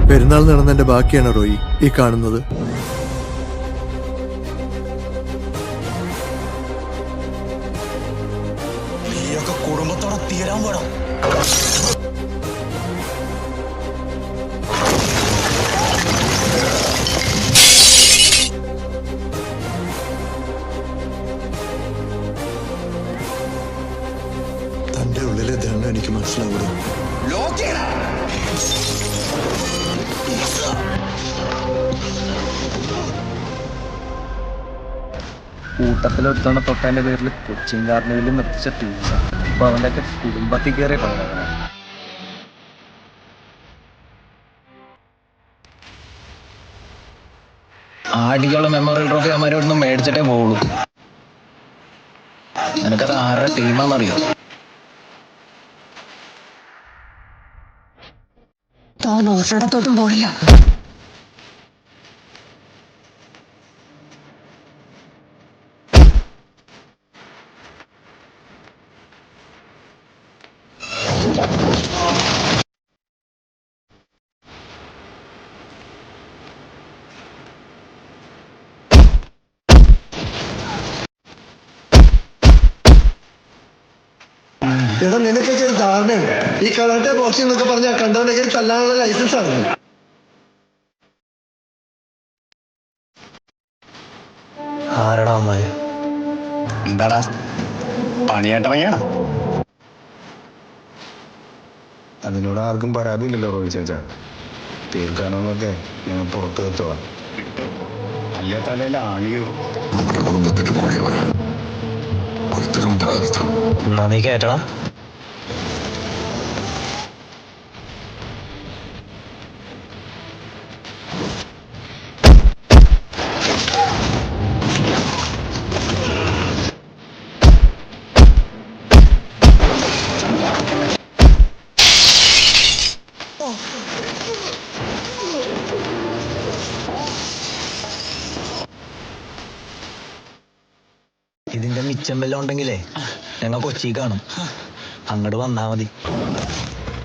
പെരുന്നാൾ നടന്നതിന്റെ ബാക്കിയാണ് റോയി ഈ കാണുന്നത്. കുടുംബത്തോടെ തീരാൻ പോടാ. തന്റെ ഉള്ളിലെ ദണ്ണം എനിക്ക് മനസ്സിലാവൂടോ. കൂട്ടത്തിലൊരുത്തവണ തൊട്ടതിന്റെ പേരിൽ കൊച്ചിൻ കാർണിവലിൽ നിർത്തിച്ച ടീച്ച അപ്പൊ അവന്റെ ഒക്കെ കുടുംബത്തിൽ കയറിയ പണിയാണ്. ആടിക്കുള്ള മെമ്മോറിയൽ ട്രോഫി അമ്മരോടൊന്നും മേടിച്ചിട്ടേ പോവുള്ളൂ. നിനക്കത് ആരുടെ ടീമാണെന്നറിയോ? താൻ ഒരിടത്തോട്ടും പോയില്ല. എടാ നിനക്കൊക്കെ ഒരു ധാരണയുണ്ട്, ഈ കരാട്ടെ ബോക്സിംഗ് എന്നൊക്കെ പറഞ്ഞാൽ കണ്ടവനൊക്കെ തല്ലാനുള്ള ലൈസൻസ് ആണ്. ആരടാ അമ്മായി? എന്താടാ പണിയായിട്ടിറങ്ങിയാണ്? അതിനോട് ആർക്കും പരാതിയില്ലല്ലോ റോയി ചേച്ചാ. തീർക്കാനോന്നൊക്കെ ഞങ്ങൾ പുറത്ത് എത്തുക. അല്ല തലയിൽ ആണിയോ? എന്നാ നീ കേട്ടടാ. ഇതിന്റെ മിച്ചം വല്ലതും ഉണ്ടെങ്കിലേ ഞങ്ങൾ കൊച്ചി കാണും, അങ്ങോട്ട് വന്നാ മതി.